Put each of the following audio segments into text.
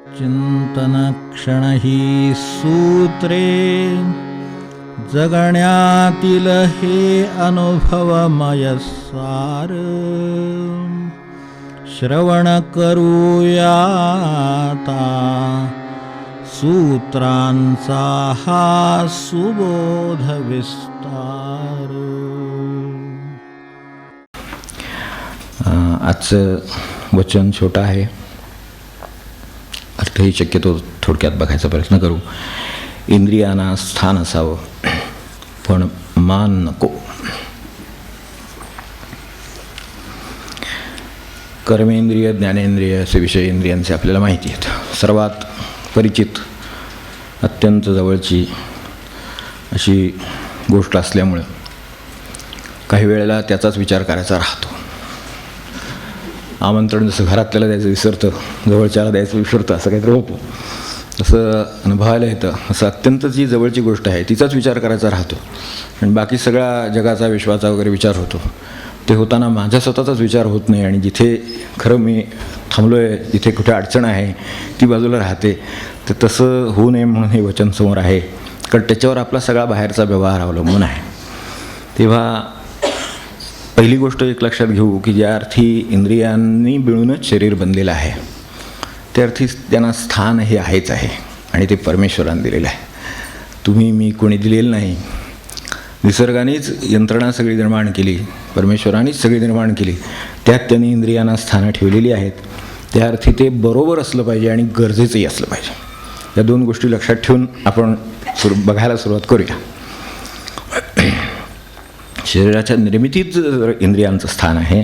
चिंतनक्षण ही सूत्रे जगण्यातील हे अनुभवमय सार श्रवण करूयाता सूत्रांचा हा सुबोध विस्तार. आजचं वचन छोटं आहे, अर्थही शक्यतो थोडक्यात बघायचा प्रयत्न करू. इंद्रियांना स्थान असावं पण मान नको. कर्मेंद्रिय, ज्ञानेंद्रिय असे विषय इंद्रियांचे आपल्याला माहिती आहेत. सर्वात परिचित, अत्यंत जवळची अशी गोष्ट असल्यामुळं काही वेळेला त्याचाच विचार करायचा राहतो. आमंत्रण जसं घरातल्याला द्यायचं विसरतं, जवळच्याला द्यायचं विसरतं, असं काहीतरी होतं. असं अनुभवायला येतं. असं अत्यंत जी जवळची गोष्ट आहे तिचाच विचार करायचा राहतो आणि बाकी सगळा जगाचा, विश्वाचा वगैरे विचार होतो. ते होताना माझा स्वतःचाच विचार होत नाही आणि जिथे खरं मी थांबलो आहे, जिथे कुठे अडचण आहे ती बाजूला राहते. तर तसं होऊ नये म्हणून हे वचन समोर आहे, कारण त्याच्यावर आपला सगळा बाहेरचा व्यवहार अवलंबून आहे. तेव्हा पहिली गोष्ट एक लक्षात घेऊ की ज्या अर्थी इंद्रियांनी मिळूनच शरीर बनलेलं आहे त्या अर्थी त्यांना स्थान हे आहेच आहे आणि ते परमेश्वराने दिलेलं आहे. तुम्ही मी कोणी दिलेलं नाही. निसर्गानेच यंत्रणा सगळी निर्माण केली, परमेश्वरानेच सगळी निर्माण केली, त्यात त्यांनी इंद्रियांना स्थानं ठेवलेली आहेत. त्या अर्थी ते बरोबर असलं पाहिजे आणि गरजेचंही असलं पाहिजे. या दोन गोष्टी लक्षात ठेवून आपण बघायला सुरुवात करूया. शरीराच्या निर्मितीत जर इंद्रियांचं स्थान आहे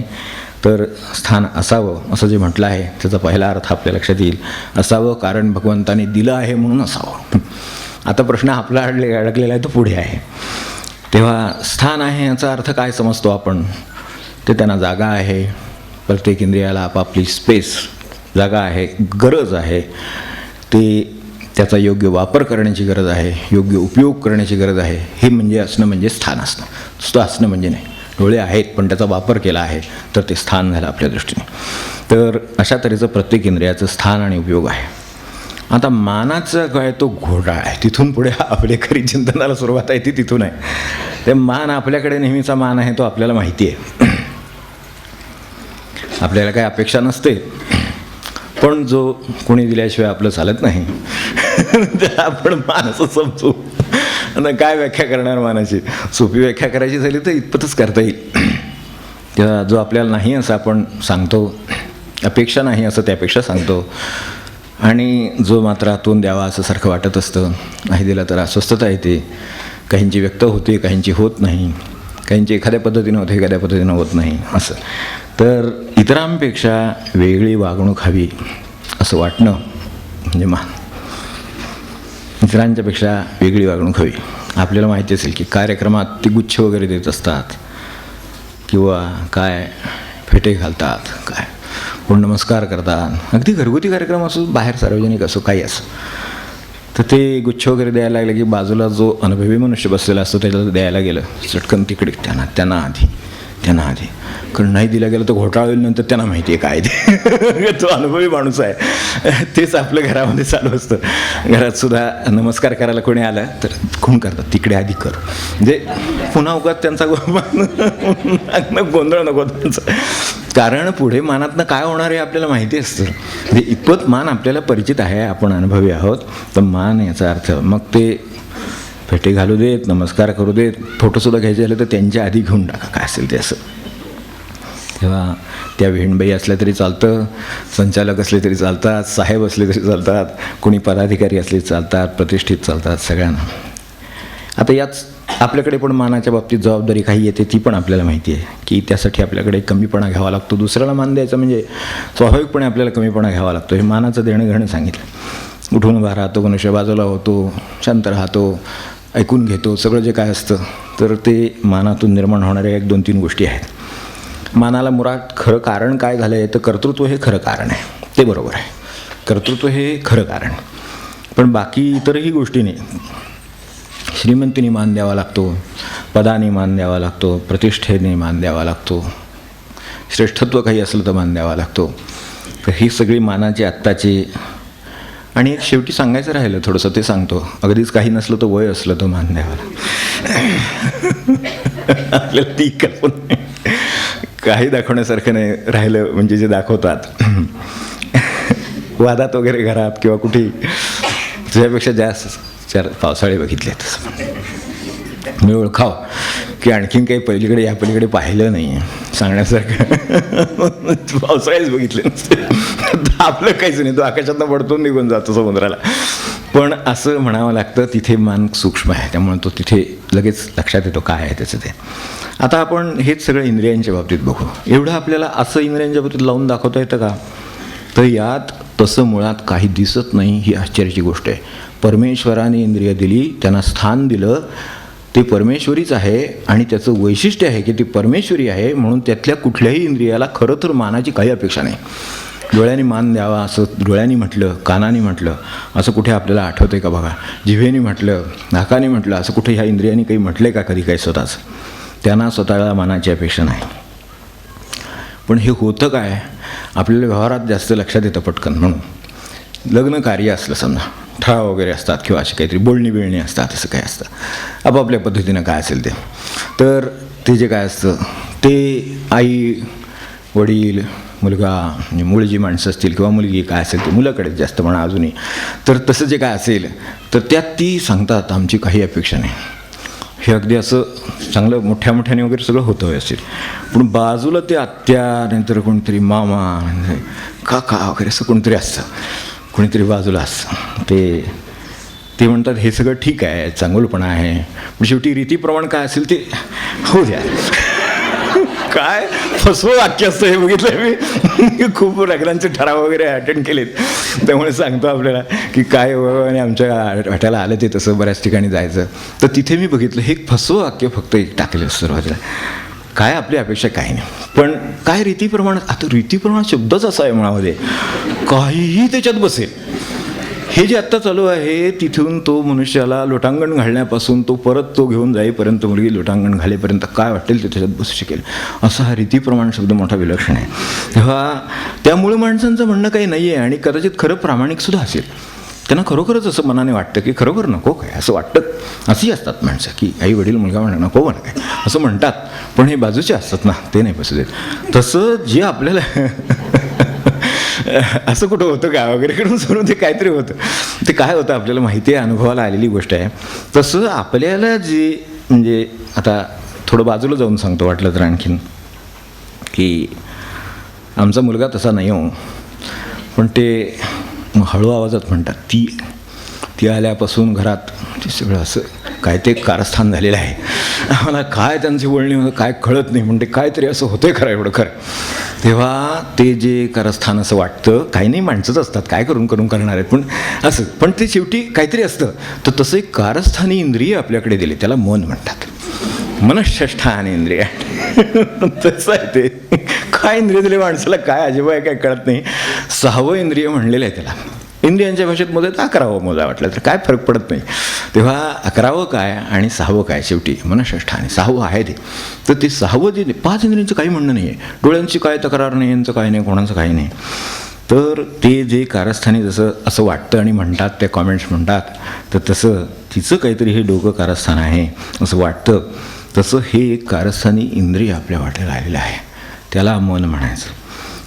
तर स्थान असावं असं जे म्हटलं आहे त्याचा पहिला अर्थ आपल्या लक्षात येईल. असावं कारण भगवंताने दिलं आहे म्हणून असावं. आता प्रश्न आपला अडकलेला आहे तो पुढे आहे. तेव्हा स्थान आहे याचा अर्थ काय समजतो आपण? ते त्यांना जागा आहे, प्रत्येक इंद्रियाला आपापली स्पेस, जागा आहे, गरज आहे. ते त्याचा योग्य वापर करण्याची गरज आहे, योग्य उपयोग करण्याची गरज आहे. हे म्हणजे असणं म्हणजे स्थान असणं. नुसतं असणं म्हणजे नाही. डोळे आहेत पण त्याचा वापर केला आहे तर ते स्थान झालं आपल्या दृष्टीने. तर अशा तऱ्हेचं प्रत्येक इंद्रियाचं स्थान आणि उपयोग आहे. आता मानाचं काय तो घोटाळा आहे. तिथून पुढे आपल्या खरी चिंतनाला सुरुवात आहे ती तिथून आहे. ते मान आपल्याकडे नेहमीचा मान आहे तो आपल्याला माहिती आहे. आपल्याला काही अपेक्षा नसते पण जो कोणी दिल्याशिवाय आपलं चालत नाही त्याला आपण मान असं समजू. आणि काय व्याख्या करणार मानाची? सोपी व्याख्या करायची झाली तर इतपतच करता येईल. तेव्हा जो आपल्याला नाही असं आपण सांगतो, अपेक्षा नाही असं त्यापेक्षा सांगतो, आणि जो मात्र आतून द्यावा असं सारखं वाटत असतं, नाही दिला तर अस्वस्थता येते. काहींची व्यक्त होते, काहींची होत नाही, काहींची एखाद्या पद्धतीनं होते, एखाद्या पद्धतीनं होत नाही. असं तर इतरांपेक्षा वेगळी वागणूक हवी असं वाटणं म्हणजे मान. इतरांच्यापेक्षा वेगळी वागणूक हवी. आपल्याला माहिती असेल की कार्यक्रमात ते गुच्छ वगैरे देत असतात किंवा काय फेटे घालतात, काय कोण नमस्कार करतात. अगदी घरगुती कार्यक्रम असो, बाहेर सार्वजनिक असो, काही असो, तर ते गुच्छ वगैरे द्यायला लागले की बाजूला जो अनुभवी मनुष्य बसलेला असतो त्याला द्यायला गेलं चटकन तिकडे त्यांना आधी कारण नाही दिला गेलं तर घोटाळा होईल. नंतर त्यांना माहिती आहे काय ते तो अनुभवी माणूस आहे. तेच आपल्या घरामध्ये चालू असतं. घरात सुद्धा नमस्कार करायला कोणी आलं तर कोण करतात तिकडे आधी कर, म्हणजे पुन्हा उगाच त्यांचा गोंधळ नको त्यांचा. कारण पुढे मानातनं काय होणार आहे आपल्याला माहिती असतं. म्हणजे इतपत मान आपल्याला परिचित आहे, आपण अनुभवी आहोत. तर मान याचा अर्थ मग ते फेटे घालू देत, नमस्कार करू देत, फोटोसुद्धा घ्यायचे झाले तर त्यांच्या आधी घेऊन टाका, काय असेल ते असं. तेव्हा त्या विहीणबाई असल्या तरी चालतं, संचालक असले तरी चालतात, साहेब असले तरी चालतात, कोणी पदाधिकारी असले चालतात, प्रतिष्ठित चालतात, सगळ्यांना. आता याच आपल्याकडे पण मानाच्या बाबतीत जबाबदारी काही येते, ती पण आपल्याला माहिती आहे की त्यासाठी आपल्याकडे कमीपणा घ्यावा लागतो. दुसऱ्याला मान द्यायचं म्हणजे स्वाभाविकपणे आपल्याला कमीपणा घ्यावा लागतो. हे मानाचं देणं घेणं सांगितलं. उठून उभा राहतो, मनुष्य बाजूला होतो, शांत राहतो, ऐकून घेतो, सगळं जे काय असतं. तर ते मानातून निर्माण होणाऱ्या 1-2-3 गोष्टी आहेत. मानाला मुळात खरं कारण काय झालं आहे तर कर्तृत्व हे खरं कारण आहे, ते बरोबर आहे. कर्तृत्व हे खरं कारण, पण बाकी इतरही गोष्टीने श्रीमंतीने मान द्यावा लागतो, पदाने मान द्यावा लागतो, प्रतिष्ठेने मान द्यावा लागतो, श्रेष्ठत्व काही असलं तर मान द्यावा लागतो. तर ही सगळी मानाची आत्ताची आणि एक शेवटी सांगायचं राहिलं थोडंसं, ते सांगतो. अगदीच काही नसलं तर वय असलं तर मान द्यावा. आपल्याला ती कल्पना काही दाखवण्यासारखं नाही राहिलं म्हणजे जे दाखवतात वादात वगैरे घरात किंवा कुठेही, तुझ्यापेक्षा जास्त 4 पावसाळे बघितले तसं मी ओळखाव की आणखीन काही पलीकडे या पलीकडे पाहिलं नाही आहे सांगण्यासारखं. पावसाळेच बघितले नसते आपलं काहीच नाही, तो आकाशातनं पडतून निघून जातो समुद्राला. पण असं म्हणावं लागतं, तिथे मान सूक्ष्म आहे, त्यामुळे तो तिथे लगेच लक्षात येतो काय आहे त्याचं ते. आता आपण हेच सगळं इंद्रियांच्या बाबतीत बघू. एवढं आपल्याला असं इंद्रियांच्या बाबतीत लावून दाखवता येतं का? तर यात तसं मुळात काही दिसत नाही, ही आश्चर्याची गोष्ट आहे. परमेश्वराने इंद्रिय दिली, त्यांना स्थान दिलं, ते परमेश्वरीच आहे आणि त्याचं वैशिष्ट्य आहे की ती परमेश्वरी आहे, म्हणून त्यातल्या कुठल्याही इंद्रियाला खरं तर मानाची काही अपेक्षा नाही. डोळ्यांनी मान द्यावा असं डोळ्यांनी म्हटलं, कानाने म्हटलं असं कुठे आपल्याला आठवतं आहे का बघा? जिभेने म्हटलं, नाकाने म्हटलं असं कुठे ह्या इंद्रियांनी काही म्हटलं आहे का कधी काही स्वतःच? त्यांना स्वतःला मानाची अपेक्षा नाही. पण हे होतं काय, आपल्याला व्यवहारात जास्त लक्षात येतं पटकन. म्हणून लग्न कार्य असलं समजा, ठराव वगैरे असतात किंवा अशी काहीतरी बोलणी बिळणी असतात, असं काय असतं आपापल्या पद्धतीनं काय असेल ते. तर ते जे काय असतं ते आई वडील मुलगा म्हणजे मूळ जी माणसं असतील किंवा मुलगी काय असेल ते मुलाकडेच जास्त म्हणा अजूनही, तर तसं जे काय असेल तर त्यात ती सांगतात आमची काही अपेक्षा नाही. हे अगदी असं चांगलं मोठ्या मोठ्याने वगैरे सगळं होतं व्यवस्थित. पण बाजूला ते आत्या नंतर कोणीतरी मामा काका वगैरे असं कोणीतरी असतं, कोणीतरी बाजूला असतं. ते म्हणतात हे सगळं ठीक आहे, चांगलपणा आहे, पण शेवटी रीतीप्रमाणे काय असेल ते होऊ द्या. काय फसवं वाक्य असतं हे बघितलं मी. खूप लग्नांचे ठराव वगैरे अटेंड केलेत, त्यामुळे सांगतो आपल्याला की काय आणि आमच्या वाट्याला आलं ते तसं बऱ्याच ठिकाणी जायचं. तर तिथे मी बघितलं हे फसवं वाक्य फक्त एक टाकलं सुरुवातीला. काय आपली अपेक्षा काही नाही, पण काय रीतीप्रमाणे. आता रीतीप्रमाणे शब्दच असा आहे मुळामध्ये, काहीही त्याच्यात बसेल. हे जे आत्ता चालू आहे तिथून तो मनुष्याला लोटांगण घालण्यापासून तो परत तो घेऊन जाईपर्यंत, मुलगी लोटांगण घालेपर्यंत काय वाटेल ते त्याच्यात बसू शकेल, असा हा रीतीप्रमाण शब्द मोठा विलक्षण आहे. तेव्हा त्यामुळे माणसांचं म्हणणं काही नाही आहे आणि कदाचित खरं प्रामाणिकसुद्धा असेल. त्यांना खरोखरच असं मनाने वाटतं की खरोखर नको काय असं वाटतं. अशी असतात माणसं की आई वडील मुलगा म्हणा नको म्हणा काय असं म्हणतात, पण हे बाजूचे असतात ना, ते नाही बसू देत. तसं जे आपल्याला असं कुठं होतं का वगैरे करून सोडून ते काहीतरी होतं. ते काय होतं आपल्याला माहिती आहे, अनुभवाला आलेली गोष्ट आहे. तसं आपल्याला जे म्हणजे आता थोडं बाजूला जाऊन सांगतो वाटलं तर आणखीन, की आमचा मुलगा तसा नाही हो, पण ते हळू आवाजात म्हणतात. ती आल्यापासून घरात ते सगळं असं काय ते कारस्थान झालेलं आहे. आम्हाला काय त्यांची बोलणी होतं काय कळत नाही, म्हणते काहीतरी असं होतंय खरं एवढं खरं. तेव्हा ते जे कारस्थान असं वाटतं, काही नाही माणसंच असतात काय करून करणार आहेत, पण असं पण ते शेवटी काहीतरी असतं. तर तसं एक कारस्थानी इंद्रिय आपल्याकडे दिले, त्याला मन म्हणतात. मनःष्ठान इंद्रिय तसं आहे ते. काय इंद्रिय दिले माणसाला काय अजिबात काय कळत नाही. 6वं इंद्रिय म्हणलेलं आहे त्याला. इंद्रियांच्या भाषेत मध्ये 11वं मोजा वाटलं तर काय फरक पडत नाही. तेव्हा 11वं काय आणि 6वं काय, शेवटी मनःष्ठान 6वं आहे ते. तर ते 6वं जे 5 इंद्रियांचं काही म्हणणं नाही आहे. डोळ्यांची काय तक्रार नाही, यांचं काही नाही, कोणाचं काही नाही. तर ते जे कारस्थानी जसं असं वाटतं आणि म्हणतात, त्या कॉमेंट्स म्हणतात, तर तसं तिचं काहीतरी हे डोकं कारस्थान आहे असं वाटतं. तसं हे एक कारस्थानी इंद्रिय आपल्या वाटेला आलेलं आहे, त्याला मन म्हणायचं.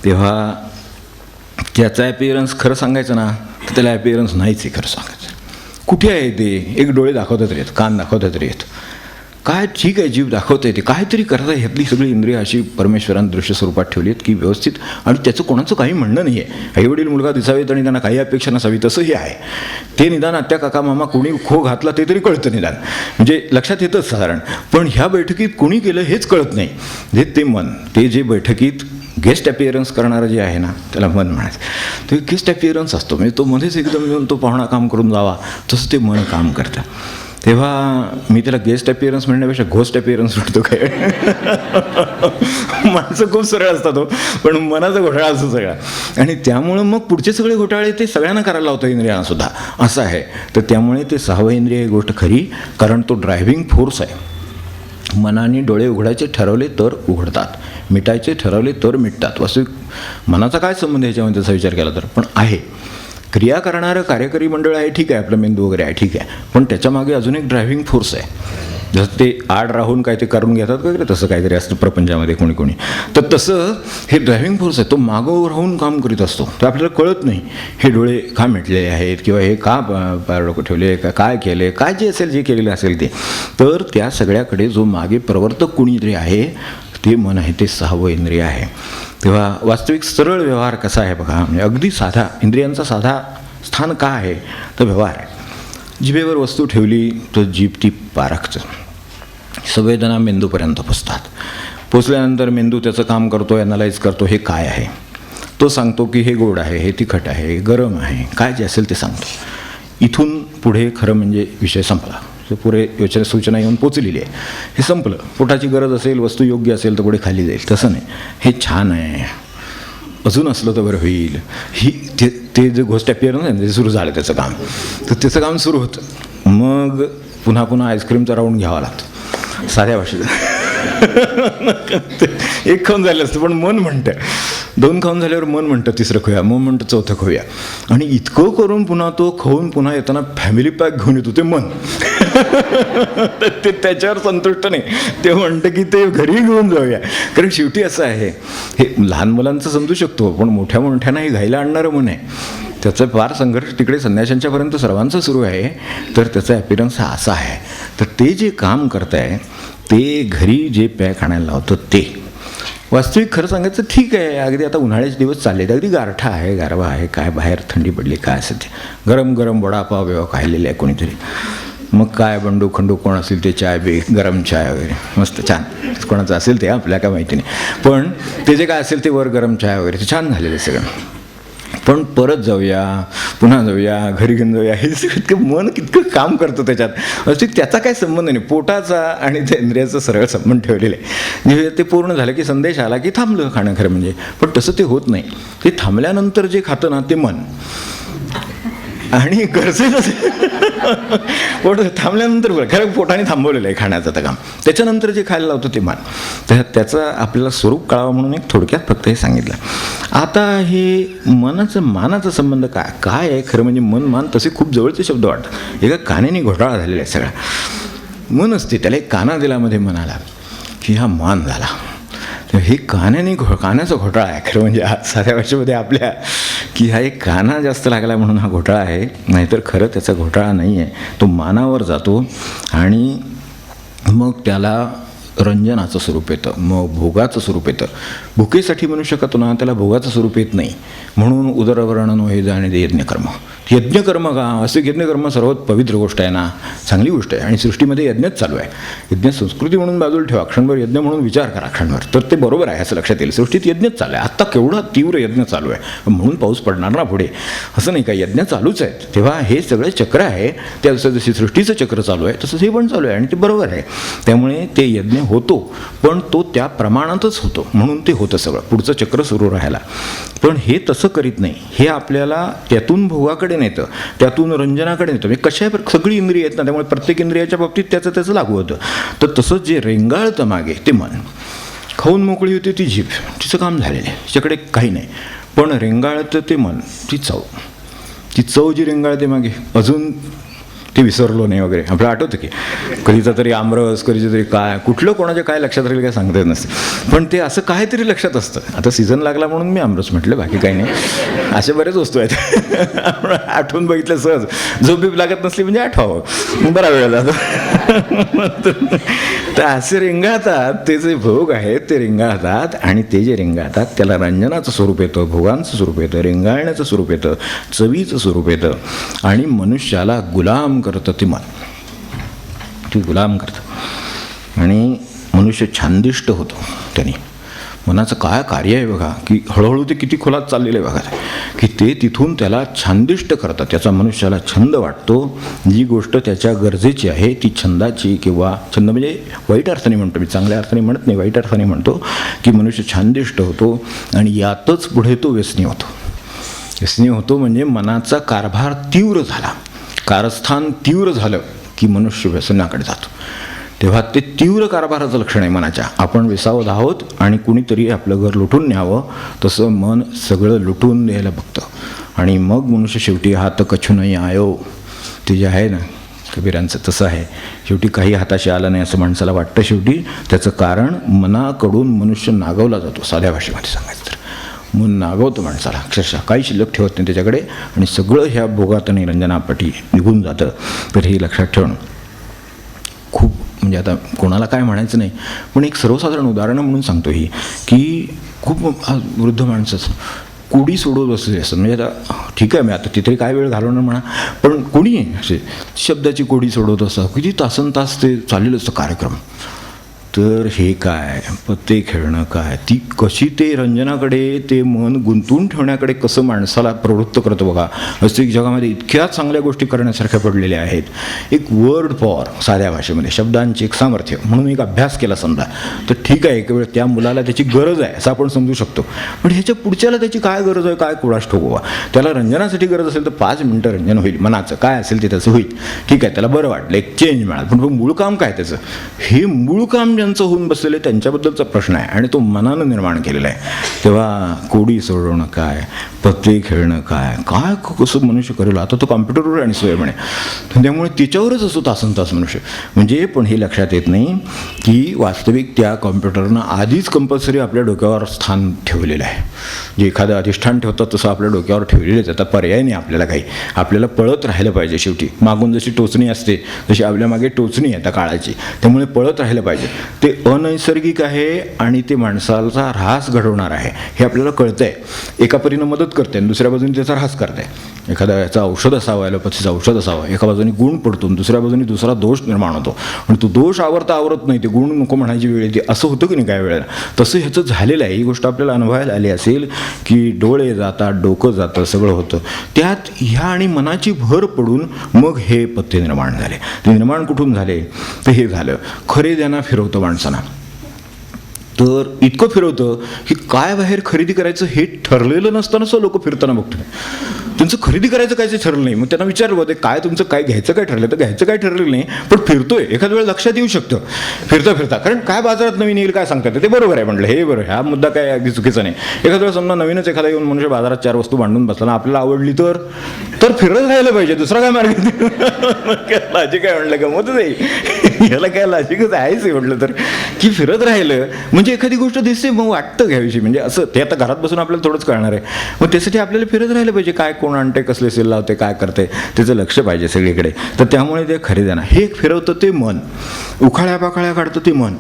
तेव्हा त्याचा ॲपिअरन्स खरं सांगायचं ना तर त्याला ॲपिअरन्स नाहीच आहे खरं सांगायचं. कुठे आहे ते? एक डोळे दाखवता तरी येत, कान दाखवता तरी येत, काय ठीक आहे जीभ दाखवता येते, काहीतरी करता. ह्यातली सगळी इंद्रिय अशी परमेश्वरानं दृश्य स्वरूपात ठेवली आहेत की व्यवस्थित, आणि त्याचं कोणाचं काही म्हणणं नाही आहे. आईवडील मुलगा दिसावेत आणि त्यांना काही अपेक्षा नसावी तसंही आहे. ते निदान आत्या काका मामा कोणी खो घातला ते तरी कळतं निदान, म्हणजे लक्षात येतंच साधारण. पण ह्या बैठकीत कोणी केलं हेच कळत नाही. जे ते मन, ते जे बैठकीत गेस्ट अपिअरन्स करणारं जे आहे ना त्याला मन म्हणायचं. तो गेस्ट अपिअरन्स असतो, म्हणजे तो मध्येच एकदम येऊन तो पाहुणा काम करून जावा तसं ते मन काम करतं. तेव्हा मी त्याला गेस्ट अपिअरन्स म्हणण्यापेक्षा घोस्ट अपिअरन्स म्हणतो. काय माणसं खूप सरळ असतात हो, पण मनाचा घोटाळा असतो सगळा, आणि त्यामुळं मग पुढचे सगळे घोटाळे ते सगळ्यांना करायला लावतं इंद्रियांना सुद्धा, असं आहे. तर त्यामुळे ते 6वं इंद्रिय ही गोष्ट खरी, कारण तो ड्रायव्हिंग फोर्स आहे. मनाने डोळे उघडायचे ठरवले तर उघडतात, मिटायचे ठरवले तर मिटतात. वास्तविक मनाचा काय संबंध याच्यामध्ये त्याचा विचार केला तर, पण आहे. क्रिया करणारं कार्यकारी मंडळ आहे, ठीक आहे, आपलं मेंदू वगैरे आहे, ठीक आहे, पण त्याच्यामागे अजून एक ड्रायव्हिंग फोर्स आहे. जसं ते आड राहून काय ते करून घेतात वगैरे तसं काहीतरी असतं प्रपंचामध्ये कोणी कोणी, तर तसं हे ड्रायव्हिंग फोर्स आहे, तो मागं राहून काम करीत असतो. तर आपल्याला कळत नाही हे डोळे का मिटलेले आहेत किंवा हे का डोकं ठेवले, काय केले, काय जे असेल, जे केलेलं असेल ते. तर त्या सगळ्याकडे जो मागे प्रवर्तक कोणीतरी आहे ते मन आहे, ते 6वं इंद्रिय आहे. तेव्हा वास्तविक सरळ व्यवहार कसा आहे बघा, म्हणजे अगदी साधा इंद्रियांचा साधा स्थान का आहे तर व्यवहार आहे. जिभेवर वस्तू ठेवली तर जीभ ती पारखतं, संवेदना मेंदूपर्यंत पोचतात. पोचल्यानंतर मेंदू त्याचं काम करतो, ॲनालाइज करतो हे काय आहे. तो सांगतो की हे गोड आहे, हे तिखट आहे, हे गरम आहे, काय जे असेल ते सांगतो. इथून पुढे खरं म्हणजे विषय संपला, पुढे योजना सूचना येऊन पोचलेली आहे, हे संपलं. पोटाची गरज असेल, वस्तू योग्य असेल तर पुढे खाली जाईल. तसं नाही, हे छान आहे, अजून असलं तर बरं होईल, ही ते जे गोष्ट अपिअर नाही ते सुरू झालं त्याचं काम. तर त्याचं काम सुरू होतं. मग पुन्हा पुन्हा आईस्क्रीमचा राऊंड घ्यावा लागतो साध्या भाषेत. एक खाऊन झालं असतं पण मन म्हणतं, 2 खाऊन झाल्यावर मन म्हणतं 3रं खाऊया, मग म्हणतं 4थं खाऊया. आणि इतकं करून पुन्हा तो खाऊन पुन्हा येताना फॅमिली पॅक घेऊन येतो ते मन. ते त्याच्यावर संतुष्ट नाही, ते म्हणतं की ते घरी घेऊन जाऊया. कारण शेवटी असं आहे, हे लहान मुलांचं समजू शकतो, पण मोठ्या मोठ्यांना हे घायला आणणारं मन आहे. त्याचा फार संघर्ष तिकडे संन्याशांच्यापर्यंत सर्वांचं सुरू आहे. तर त्याचा ॲपिरन्स हा असा आहे. तर ते जे काम करत आहे ते घरी जे पॅक आणायला लावतं ते वास्तविक खरं सांगायचं ठीक आहे. अगदी आता उन्हाळ्याचे दिवस चालले, अगदी गारठा आहे, गारवा आहे, काय बाहेर थंडी पडली, काय असेल ते गरम गरम वडापाव बिवा खाल्लेले आहे कोणीतरी, मग काय बंडू खंडू कोण असेल ते चाय बे गरम चाय वगैरे मस्त छान, कोणाचं असेल ते आपल्याला काय माहिती नाही, पण ते जे काय असेल ते वर गरम चाय वगैरे ते छान झालेलं आहे सगळं. पण परत जाऊया, पुन्हा जाऊया, घरी घेऊन जाऊया, हे इतकं मन कितकं काम करतं त्याच्यात. असे त्याचा काय संबंध नाही, पोटाचा आणि त्या इंद्रियाचा सरळ संबंध ठेवलेला आहे. म्हणजे ते पूर्ण झालं की संदेश आला की थांबलं खाणं खरं म्हणजे. पण तसं ते होत नाही. ते थांबल्यानंतर जे खातं ना ते मन, आणि गरजेचं पोट थांबल्यानंतर बरं खरं पोटाने थांबवलेलं आहे खाण्याचं आता काम, त्याच्यानंतर जे खायला लावतं ते मान. तर त्याचं आपल्याला स्वरूप कळावं म्हणून एक थोडक्यात फक्त हे सांगितलं. आता हे मानाचा संबंध काय आहे खरं म्हणजे. मन मान तसे खूप जवळचे शब्द वाटतात. एका कानाने घोटाळा झालेला आहे सगळा. मन असते त्याला एक काना दिलामध्ये म्हणाला की हा मान झाला. हे कानाचा घोटाळा आहे खरं म्हणजे साध्या भाषेमध्ये आपल्या, की हा एक काना जास्त लागला म्हणून हा घोटाळा आहे, नाहीतर खरं त्याचा घोटाळा नाही आहे. तो मानावर जातो आणि मग त्याला रंजनाचं स्वरूप येतं, मग भोगाचं स्वरूप येतं. भुकेसाठी मनुष्य करतो ना त्याला भोगाचं स्वरूप येत नाही. म्हणून उदरवर्णन हे जाणे ते यज्ञकर्म. यज्ञकर्म का असे यज्ञकर्म सर्वात पवित्र गोष्ट आहे ना, चांगली गोष्ट आहे. आणि सृष्टीमध्ये यज्ञच चालू आहे. यज्ञ संस्कृती म्हणून बाजूला ठेवा, क्षणभर यज्ञ म्हणून विचार करा क्षणभर, तर ते बरोबर आहे असं लक्षात येईल. सृष्टीत यज्ञच चालू आहे. आत्ता केवढा तीव्र यज्ञ चालू आहे म्हणून पाऊस पडणार ना पुढे, असं नाही का, यज्ञ चालूच आहेत. तेव्हा हे सगळं चक्र आहे, त्या जशी सृष्टीचं चक्र चालू आहे तसंच हे पण चालू आहे आणि ते बरोबर आहे. त्यामुळे ते यज्ञ होतो, पण तो त्या प्रमाणातच होतो म्हणून ते होतं सगळं, पुढचं चक्र सुरू राहायला. पण हे तसं करीत नाही. हे आपल्याला त्यातून भोगाकडे नेतं, त्यातून रंजनाकडे नेतं. म्हणजे कशा सगळी इंद्रिय आहेत ना, त्यामुळे प्रत्येक इंद्रियाच्या बाबतीत त्याचं लागू होतं. तर तसंच जे रेंगाळतं मागे ते मन. खाऊन मोकळी होती ती जीभ, तिचं काम झालेलं आहे, तिच्याकडे काही नाही. पण रेंगाळतं ते मन, ती चव जी रेंगाळते मागे, अजून ते विसरलो नाही वगैरे. आपल्याला आठवतं की कधीचा तरी आमरस, कधीचं तरी काय, कुठलं कोणाच्या काय लक्षात राहील काय सांगता येत नसते, पण ते असं काहीतरी लक्षात असतं. आता सीझन लागला म्हणून मी आमरस म्हटलं, बाकी काही नाही. अशा बरेच वस्तू आहेत आठवून बघितलं सहज. झोप बीप लागत नसली म्हणजे आठवावं, बरा वेळ लागतो. तर असे रेंगाळतात, ते जे भोग आहेत ते रेंगाळतात, आणि ते जे रेंगाळतात त्याला रंजनाचं स्वरूप येतं, भोगांचं स्वरूप येतं, रेंगाळण्याचं स्वरूप येतं, चवीचं स्वरूप येतं. आणि मनुष्याला गुलाम करतं ते मन, ते गुलाम करतं. आणि मनुष्य छानदिष्ट होतो त्याने. मनाचं काय कार्य आहे बघा, की हळूहळू ते किती खोलात चाललेलं आहे बघा, की ते तिथून त्याला छानदिष्ट करतात. त्याचा मनुष्याला छंद वाटतो. जी गोष्ट त्याच्या गरजेची आहे ती छंदाची, किंवा छंद म्हणजे वाईट अर्थाने म्हणतो मी, चांगल्या अर्थाने म्हणत नाही, वाईट अर्थाने म्हणतो, की मनुष्य छानदिष्ट होतो. आणि यातच पुढे तो व्यसनी होतो. व्यसनी होतो म्हणजे मनाचा कारभार तीव्र झाला, कारस्थान तीव्र झालं की मनुष्य व्यसनाकडे जातो. तेव्हा ते तीव्र कारभाराचं लक्षण आहे मनाच्या. आपण विसावत आहोत आणि कुणीतरी आपलं घर लुटून न्यावं, तसं मन सगळं लुटून द्यायला बघतं. आणि मग मनुष्य शेवटी हात कछु नाही आयो, ते जे आहे ना कबीरांचं तसं आहे. शेवटी काही हाताशी आलं नाही असं माणसाला वाटतं. शेवटी त्याचं कारण मनाकडून मनुष्य नागवला जातो. साध्या भाषेमध्ये सांगायचं तर मन नागवतो माणसाला, अक्षरशः काही शिल्लक ठेवत नाही त्याच्याकडे, आणि सगळं ह्या भोगात आणि रंजनापाठी निघून जातं. तर हे लक्षात ठेवणं खूप, म्हणजे आता कोणाला काय म्हणायचं नाही, पण एक सर्वसाधारण उदाहरणं म्हणून सांगतो ही, की खूप वृद्ध माणसंच कोडी सोडवत बसले असतं. म्हणजे आता ठीक आहे, मी आता तिथे काय वेळ घालवणार म्हणा, पण कोणी असे शब्दाची कोडी सोडवत असतं, किती तासनतास ते चाललेलं असतं कार्यक्रम. तर हे काय पत्ते खेळणं काय, ती कशी ते रंजनाकडे ते मन गुंतवून ठेवण्याकडे कसं माणसाला प्रवृत्त करतं बघा. वास्तविक जगामध्ये इतक्या चांगल्या गोष्टी करण्यासारख्या पडलेल्या आहेत. एक वर्ड पॉवर, साध्या भाषेमध्ये शब्दांचे एक सामर्थ्य म्हणून एक अभ्यास केला समजा तर ठीक आहे, एक वेळ त्या मुलाला त्याची गरज आहे असं आपण समजू शकतो, पण ह्याच्या पुढच्याला त्याची काय गरज आहे काय कुणास ठाऊक बाबा. त्याला रंजनासाठी गरज असेल तर 5 मिनटं रंजन होईल, मनाचं काय असेल ते त्याचं होईल, ठीक आहे, त्याला बरं वाटलं, एक चेंज मिळाल, पण मूळ काम काय त्याचं, हे मूळ काम ज्यांचं होऊन बसलेलं त्यांच्याबद्दलचा प्रश्न आहे आणि तो मनानं निर्माण केलेला आहे. तेव्हा कोडी सोडवणं काय, पत्ते खेळणं काय, काय कसं मनुष्य करेल. आता तो कॉम्प्युटरवर आणि सोय म्हणे, त्यामुळे तिच्यावरच असतो तासनतास मनुष्य. म्हणजे पण हे लक्षात येत नाही की वास्तविक त्या कॉम्प्युटरनं आधीच कंपल्सरी आपल्या डोक्यावर स्थान ठेवलेलं आहे. जे एखादं अधिष्ठान ठेवतात तसं आपल्या डोक्यावर ठेवलेलंच. आता पर्याय नाही आपल्याला काही, आपल्याला पळत राहिलं पाहिजे. शेवटी मागून जशी टोचणी असते तशी आपल्या मागे टोचणी आहे त्या काळाची, त्यामुळे पळत राहिलं पाहिजे. ते अनैसर्गिक आहे आणि ते माणसाचा ऱ्हास घडवणार आहे हे आपल्याला कळतंय. एका परीनं मदत करते आणि दुसऱ्या बाजूने त्याचा ऱ्हास करते. एखाद्या याचं औषध असावं, ॲलोपॅथीचं औषध असावं, एका बाजूने गुण पडतो, दुसऱ्या बाजूने दुसरा दोष निर्माण होतो, आणि तो दोष आवरत नाही, ते गुण नको म्हणायची वेळ येते. असं होतं की नाही काय वेळेला, तसं ह्याचं झालेलं आहे. ही गोष्ट आपल्याला अनुभवायला आली असेल की डोळे जातात, डोकं जातं, सगळं होतं. त्यात ह्या आणि मनाची भर पडून मग हे पत्ते निर्माण झाले. ते निर्माण कुठून झाले तर हे झालं खरेद्यांना फिरवतं माणसांना. तर इतकं फिरवतं की काय बाहेर खरेदी करायचं हे ठरलेलं नसताना सुद्धा लोक फिरताना बघतो. त्यांचं खरेदी करायचं काय ते ठरलं नाही. मग त्यांना विचारलं होते काय तुमचं काय घ्यायचं काय ठरलं, तर घ्यायचं काय ठरलेलं नाही, पण फिरतोय. एखाद्या वेळेला लक्षात येऊ शकतं फिरता, कारण काय बाजारात नवीन येईल काय सांगतात ते बरोबर आहे म्हटलं, हे बरोबर, हा मुद्दा काय अगदी चुकीचा नाही. एखाद्या वेळेला समजा नवीनच एखादा येऊन मनुष्य बाजारात 4 वस्तू मांडून बसताना आपल्याला आवडली तर फिरत राहिलं पाहिजे, दुसरा काय मार्ग. लॉजिक आहे म्हटलं, गमत नाही याला काय लॉजिकच आहेच आहे म्हटलं तर, की फिरत राहिलं म्हणजे एखादी गोष्ट दिसते मग वाटतं घ्याविषयी, म्हणजे असं ते आता घरात बसून आपल्याला थोडंच कळणार आहे. मग त्यासाठी आपल्याला फिरत राहिलं पाहिजे, काय कोण आणते, कसले सेल लावते, काय करते, त्याचं लक्ष पाहिजे सगळीकडे. तर त्यामुळे ते खरेदीना हे फिरवतं ते मन, उखाळ्या पाखाळ्या काढतं ते मन.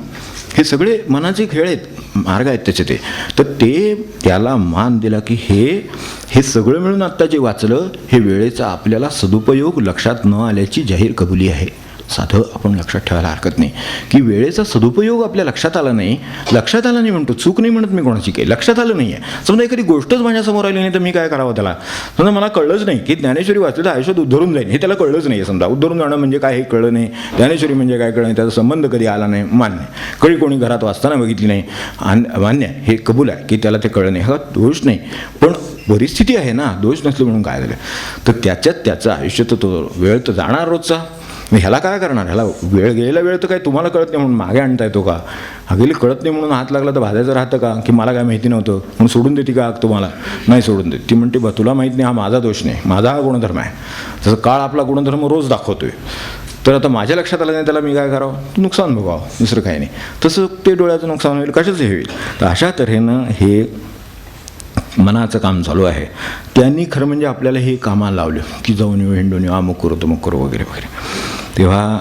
हे सगळे मनाचे खेळ आहेत, मार्ग आहेत त्याचे ते. तर ते त्याला मान दिला की हे सगळं मिळून आत्ता जे वाचलं हे वेळेचा आपल्याला सदुपयोग लक्षात न आल्याची जाहीर कबुली आहे. साधं आपण लक्षात ठेवायला हरकत नाही की वेळेचा सदुपयोग आपल्या लक्षात आला नाही म्हणतो, चूक नाही म्हणत मी कोणाची, काही लक्षात आलं नाही आहे. समजा एखादी गोष्टच माझ्यासमोर आली नाही तर मी काय करावं त्याला. समजा मला कळलंच नाही की ज्ञानेश्वरी वाचली तर आयुष्यात उद्धरून जाईल, हे त्याला कळलंच नाही. समजा उद्धरून जाणं म्हणजे काय हे कळलं नाही, ज्ञानेश्वरी म्हणजे काय कळलं नाही, त्याचा संबंध कधी आला नाही, मान्य. कधी कोणी घरात वाचताना बघितली नाही, मान्य, हे कबूल आहे की त्याला ते कळलं नाही, हा दोष नाही. पण परिस्थिती आहे ना, दोष नसलं म्हणून काय झालं. तर त्याच्यात त्याचं आयुष्य तर तो वेळ तर जाणार रोजचा. ह्याला काय करणार, ह्याला वेळ गेलेला वेळ तर काय तुम्हाला कळत नाही म्हणून मागे आणता येतो का, अगेली कळत नाही म्हणून हात लागला तर भाजायचं राहतं का, की मला काय माहिती नव्हतं म्हणून सोडून देते का तुम्हाला, नाही सोडून देते. ती म्हणते तुला माहीत नाही, हा माझा दोष नाही, माझा हा गुणधर्म आहे. तसं काळ आपला गुणधर्म रोज दाखवतोय. तर आता माझ्या लक्षात आलं नाही त्याला मी काय करावं, नुकसान बघावं, दुसरं काही नाही. तसं ते डोळ्याचं नुकसान होईल, कशाचं हे होईल. तर अशा तऱ्हेनं हे मनाचं काम चालू आहे. त्यांनी खरं म्हणजे आपल्याला हे कामाला लावलं की जाऊन येऊ, हिंडून येऊ, अमुक करू तमुक करू वगैरे वगैरे. तेव्हा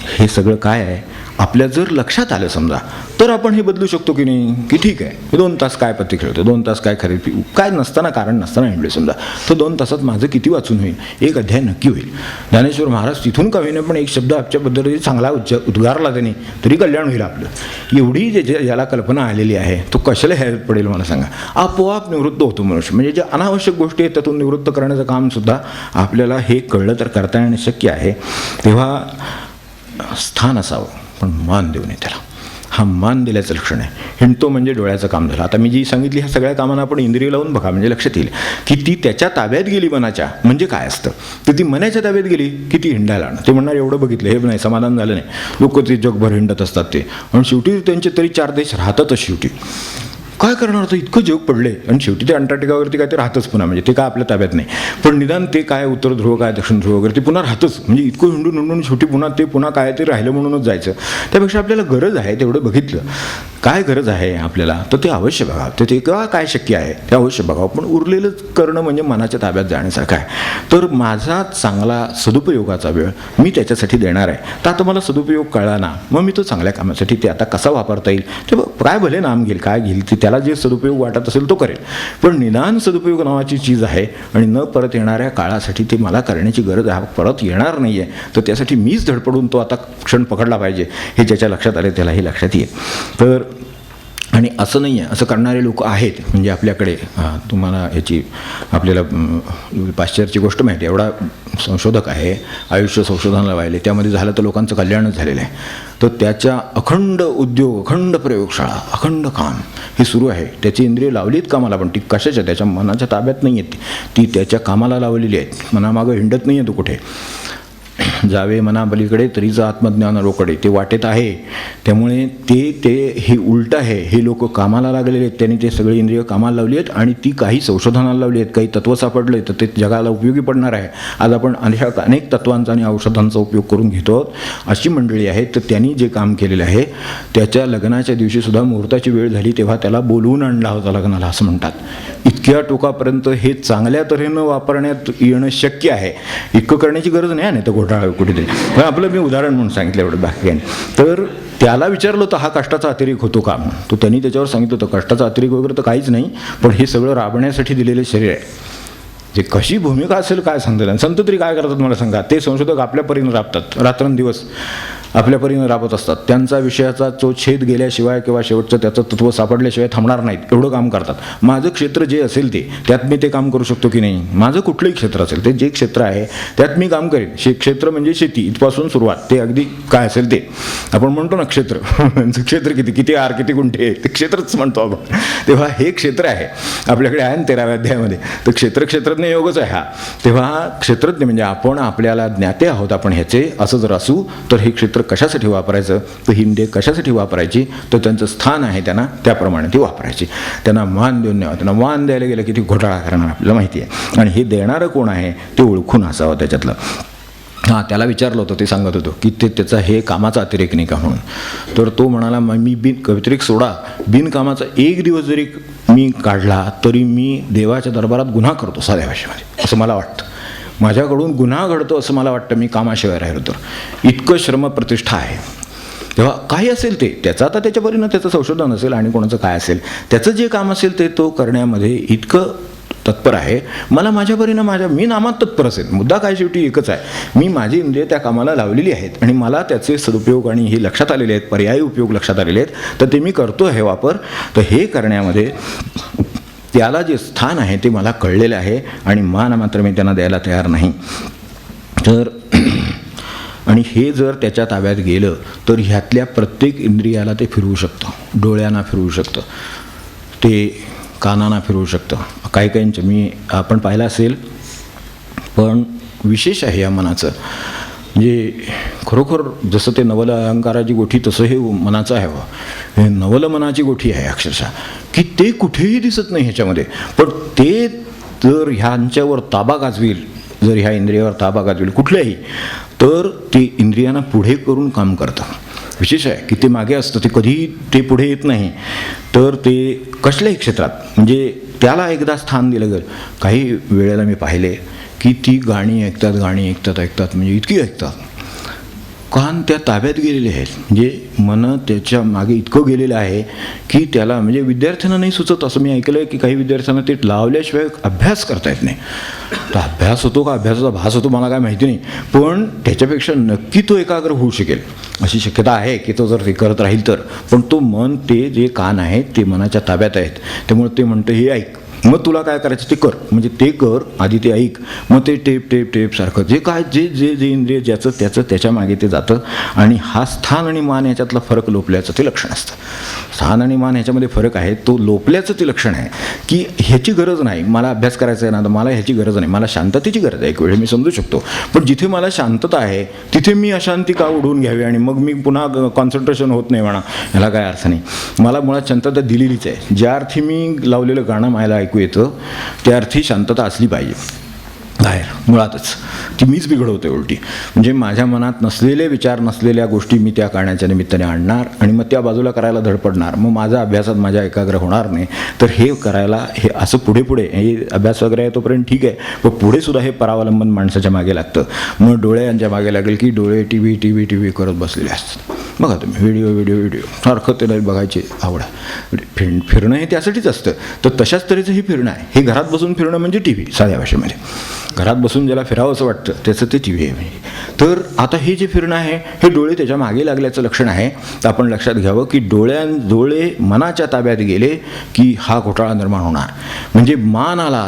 हे सगळं काय आहे आपल्या जर लक्षात आलं समजा तर आपण हे बदलू शकतो की नाही, की ठीक आहे 2 तास काय पत्ते खेळतो, 2 तास काय खरेदी काय नसताना कारण नसताना हिंडले समजा, तर 2 तासात माझं किती वाचून होईल, एक अध्याय नक्की होईल. ज्ञानेश्वर महाराज तिथून का होईना पण एक शब्द आमच्याबद्दल चांगला उद्गारला त्यांनी तरी कल्याण होईल आपलं. एवढी ज्याला कल्पना आलेली आहे तो कशाला हेल्प पडेल मला सांगा. आपोआप निवृत्त होतो मनुष्य. म्हणजे ज्या अनावश्यक गोष्टी आहेत त्यातून निवृत्त करण्याचं कामसुद्धा आपल्याला हे कळलं तर करता येणं शक्य आहे. तेव्हा स्थान असावं पण मान देऊ नये त्याला. हा मान दिल्याचं लक्षण आहे. हिंडतो म्हणजे डोळ्याचं काम झालं. आता मी जी सांगितली ह्या सगळ्या कामांना आपण इंद्रिय लावून बघा म्हणजे लक्षात येईल की ती त्याच्या ताब्यात गेली मनाच्या म्हणजे काय असतं. तर ती मनाच्या ताब्यात गेली की ती हिंडायला आणं. ते म्हणणार एवढं बघितलं हे नाही समाधान झालं नाही. लोक ते जगभर हिंडत असतात ते आणि शेवटी त्यांचे तरी 4 देश राहतातच शेवटी. काय करणार तर इतकं जग पडले आणि शेवटी ते अंटार्क्टिकावरती काय ते राहतच पुन्हा, म्हणजे ते काय आपल्या ताब्यात नाही, पण निदान ते काय उत्तर ध्रुव काय दक्षिण ध्रुव वगैरे ते पुन्हा राहतच, म्हणजे इतकं हिंडून हिंडून शेवटी पुन्हा काय ते राहिलं म्हणूनच जायचं. त्यापेक्षा आपल्याला गरज आहे तेवढं बघितलं, काय गरज आहे आपल्याला तर ते अवश्य बघावं, तर ते काय शक्य आहे ते अवश्य बघावं. पण उरलेलं करणं म्हणजे मनाच्या ताब्यात जाण्यासारखं आहे. तर माझा चांगला सदुपयोगाचा वेळ मी त्याच्यासाठी देणार आहे. तर आता मला सदुपयोग कळला ना, मग मी तो चांगल्या कामासाठी ते आता कसा वापरता येईल ते काय भले नाम घेईल काय घेईल ते, त्याला जे सदुपयोग वाटत असेल तो करेल. पण निदान सदुपयोग नावाची चीज आहे आणि न परत येणाऱ्या काळासाठी ते मला करण्याची गरज आहे, परत येणार नाही आहे, तर त्यासाठी मीच धडपडून तो आता क्षण पकडला पाहिजे हे ज्याच्या लक्षात आले त्यालाही लक्षात येईल. तर आणि असं नाही आहे, असं करणारे लोक आहेत म्हणजे आपल्याकडे. तुम्हाला याची आपल्याला पाश्चात्यची गोष्ट माहिती आहे, एवढा संशोधक आहे, आयुष्य संशोधनाला वाहिले, त्यामध्ये झालं तर लोकांचं कल्याणच झालेलं आहे. तर त्याच्या अखंड उद्योग, अखंड प्रयोगशाळा, अखंड काम हे सुरू आहे. त्याची इंद्रिय लावलीत कामाला, पण ती कशाच्या, त्याच्या मनाच्या ताब्यात नाही आहेत, ती त्याच्या कामाला लावलेली आहेत. मनामागं हिंडत नाही आहे तो कुठे. जावे मनापलीकडे तरीचं आत्मज्ञान रोकडे, ते वाटेत आहे. त्यामुळे ते हे उलट आहे. हे लोक कामाला लागलेले आहेत, त्यांनी ते सगळे इंद्रिय कामाला लावली आहेत आणि ती काही संशोधनाला लावली आहेत, काही तत्त्व सापडले तर ते जगाला उपयोगी पडणार आहे. आज आपण अनेक तत्त्वांचा आणि औषधांचा उपयोग करून घेतो अशी मंडळी आहेत. तर त्यांनी जे काम केलेलं आहे त्याच्या लग्नाच्या दिवशी सुद्धा मुहूर्ताची वेळ झाली तेव्हा त्याला बोलवून आणला होता लग्नाला असं म्हणतात. इतक्या टोकापर्यंत हे चांगल्या तऱ्हेनं वापरण्यात येणं शक्य आहे. इतकं करण्याची गरज नाही आहे, तर घोटाळा कुठेतरी. पण आपलं मी उदाहरण म्हणून सांगितलं एवढं, बाकी काही. तर त्याला विचारलं होतं हा कष्टाचा अतिरेक होतो का, तो त्यांनी त्याच्यावर सांगितलं होतं कष्टाचा अतिरेक वगैरे तर काहीच नाही, पण हे सगळं राबण्यासाठी दिलेले शरीर आहे. जे कशी भूमिका असेल काय सांगता. संत तरी काय करतात मला सांगा. ते संशोधक आपल्या परीनं राबतात, रात्रंदिवस आपल्या परीनं राबत असतात. त्यांचा विषयाचा तो छेद गेल्याशिवाय किंवा शेवटचं त्याचं तत्त्व सापडल्याशिवाय थांबणार नाहीत, एवढं काम करतात. माझं क्षेत्र जे असेल ते त्यात मी ते काम करू शकतो की नाही. माझं कुठलंही क्षेत्र असेल ते जे क्षेत्र आहे त्यात मी काम करेन. क्षेत्र म्हणजे शेती इथपासून सुरुवात, ते अगदी काय असेल ते आपण म्हणतो ना क्षेत्र. क्षेत्र किती आर किती गुंठे ते क्षेत्रच म्हणतो आपण. तेव्हा हे क्षेत्र आहे आपल्याकडे आहे ना 13व्या अध्यायामध्ये. तर क्षेत्रज्ञ योगच आहे हा. तेव्हा क्षेत्रज्ञ म्हणजे आपण आपल्याला ज्ञाते आहोत आपण ह्याचे. असं जर असू तर हे क्षेत्र कशासाठी वापरायचं, तर ही इंद्रिय कशासाठी वापरायची, तर त्यांचं स्थान आहे त्यांना त्याप्रमाणे ती वापरायची. त्यांना मान देऊन न्यावं. त्यांना मान द्यायला गेलं की ती घोटाळा करणार आपल्याला माहिती आहे. आणि हे देणारं कोण आहे ते ओळखून असावं त्याच्यातलं. त्याला विचारलं होतं, ते सांगत होतो की ते त्याचा हे कामाचा अतिरेक नाही का म्हणून. तर तो म्हणाला मी अतिरेक सोडा, बिनकामाचा एक दिवस जरी मी काढला तरी मी देवाच्या दरबारात गुन्हा करतो साध्या भाषेमध्ये, असं मला वाटतं. माझ्याकडून गुन्हा घडतो असं मला वाटतं मी कामाशिवाय राहिलो तर. इतकं श्रमप्रतिष्ठा आहे. तेव्हा काही असेल ते त्याचं आता त्याच्या परीनं त्याचं संशोधन असेल आणि कोणाचं काय असेल त्याचं जे काम असेल ते तो करण्यामध्ये इतकं तत्पर आहे. मला माझ्या परीनं मी नामात तत्पर असेल. मुद्दा काय शेवटी एकच आहे, मी माझी इंद्रिय त्या कामाला लावलेली आहेत आणि मला त्याचे सदुपयोग आणि हे लक्षात आलेले आहेत, पर्यायी उपयोग लक्षात आलेले आहेत, तर ते मी करतो हे वापर. तर हे करण्यामध्ये त्याला जे स्थान आहे ते मला कळलेलं आहे आणि मान मात्र मी त्यांना द्यायला तयार नाही. तर आणि हे जर त्याच्या ताब्यात गेलं तर ह्यातल्या प्रत्येक इंद्रियाला ते फिरवू शकतं. डोळ्यांना फिरवू शकतं, ते कानांना फिरवू शकतं. काहींचं आपण पाहिलं असेल, पण विशेष आहे या मनाचं. म्हणजे खरोखर जसं ते नवल अहंकाराची गोठी तसं हे मनाचं आहे. हे नवल मनाची गोठी आहे अक्षरशः, की ते कुठेही दिसत नाही ह्याच्यामध्ये. पण ते जर ह्यांच्यावर ताबा गाजवेल, जर ह्या इंद्रियावर ताबा गाजवेल कुठल्याही, तर ते इंद्रियांना पुढे करून काम करतं. विशेष आहे की ते मागे असतं, ते कधी ते पुढे येत नाही. तर ते कसल्याही क्षेत्रात म्हणजे त्याला एकदा स्थान दिलं गेलं. काही वेळेला मी पाहिले की ती गाणी ऐकतात म्हणजे इतकी ऐकतात, कान त्या ताब्यात गेलेले आहेत. म्हणजे मन त्याच्या मागे इतकं गेलेलं आहे की त्याला म्हणजे विद्यार्थ्यांना नाही सुचत. असं मी ऐकलं आहे की काही विद्यार्थ्यांना ते लावल्याशिवाय अभ्यास करता येत नाही. तर अभ्यास होतो का अभ्यासाचा भास होतो मला काय माहिती नाही, पण त्याच्यापेक्षा नक्की तो एकाग्र होऊ शकेल अशी शक्यता आहे की तो जर ते करत राहील तर. पण तो मन, ते जे कान आहेत ते मनाच्या ताब्यात आहेत. त्यामुळे ते म्हणतं हे ऐक, मग तुला काय करायचं ते कर, म्हणजे ते कर आधी, ते ऐक, मग ते टेप टेप टेप सारखं जे काय जे जे जे इंद्रिय ज्याचं त्याचं त्याच्या मागे ते जातं. आणि हा स्थान आणि मान याच्यातला फरक लोपल्याचं ते लक्षण असतं. स्थान आणि मान ह्याच्यामध्ये फरक आहे, तो लोपल्याचं ते लक्षण आहे की ह्याची गरज नाही, मला अभ्यास करायचा आहे ना, तर मला ह्याची गरज नाही, मला शांततेची गरज आहे. एक वेळ मी समजू शकतो, पण जिथे मला शांतता आहे तिथे मी अशांती का उडवून घ्यावी आणि मग मी पुन्हा कॉन्सन्ट्रेशन होत नाही म्हणा, ह्याला काय अर्थ नाही. मला मुळात शांतता दिलेलीच आहे. ज्या अर्थी मी लावलेलं गाणं मला ऐकू येतं त्या अर्थी शांतता असली पाहिजे बाहेर, मुळातच ती मीच बिघडवते उलटी. म्हणजे माझ्या मनात नसलेले विचार, नसलेल्या गोष्टी मी त्या गाण्याच्या निमित्ताने आणणार आणि मग त्या बाजूला करायला धडपडणार. मग माझा अभ्यासात माझ्या एकाग्र होणार नाही. तर हे करायला हे असं पुढे पुढे हे अभ्यास वगैरे आहे तोपर्यंत ठीक आहे, पण पुढे सुद्धा हे परावलंबन माणसाच्या मागे लागतं. मग डोळ्यांच्या मागे लागेल की डोळे टी व्ही करत बसलेले असतात. बघा तुम्ही व्हिडिओ सारखं त्याला बघायची आवड आहे. फिरणं हे त्यासाठीच असतं. तर तशाच तऱ्हेचं हे फिरणं आहे. हे घरात बसून फिरणं म्हणजे टी व्ही, साध्या भाषेमध्ये घरात बसून ज्याला फिरावं असं वाटतं त्याचं ते टी व्ही आहे. तर आता हे जे फिरणं आहे हे डोळे त्याच्या मागे लागल्याचं लक्षण आहे. तर आपण लक्षात घ्यावं की डोळे मनाच्या ताब्यात गेले की हा घोटाळा निर्माण होणार. म्हणजे मान आला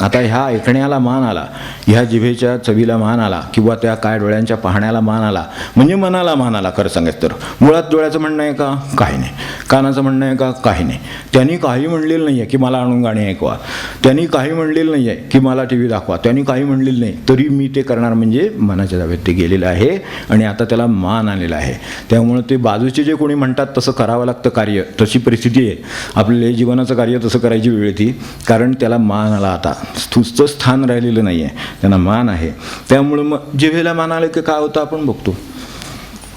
आता ह्या ऐकण्याला मान आला, ह्या जिभेच्या चवीला मान आला, किंवा त्या काय डोळ्यांच्या पाहण्याला मान आला, म्हणजे मनाला मान आला. खरं सांगायचं तर मुळात डोळ्याचं म्हणणं आहे का, काही नाही. कानाचं म्हणणं आहे का, काही नाही. त्यांनी काही म्हणलेलं नाही आहे की मला आणून गाणी ऐकवा, त्यांनी काही म्हणलेलं नाही आहे की मला टी व्ही दाखवा, त्यांनी काही म्हणलेलं नाही, तरी मी ते करणार. म्हणजे मनाच्या ताब्यात ते गेलेलं आहे आणि आता त्याला मान आलेला आहे. त्यामुळं ते बाजूचे जे कोणी म्हणतात तसं करावं लागतं कार्य, तशी परिस्थिती आहे. आपल्याला जीवनाचं कार्य तसं करायची वेळ येते, कारण त्याला मान आला. आता नुसतं स्थान राहिलेलं नाही आहे, त्यांना मान आहे. त्यामुळं मग जिभेला मान आलं की काय होतं आपण बघतो,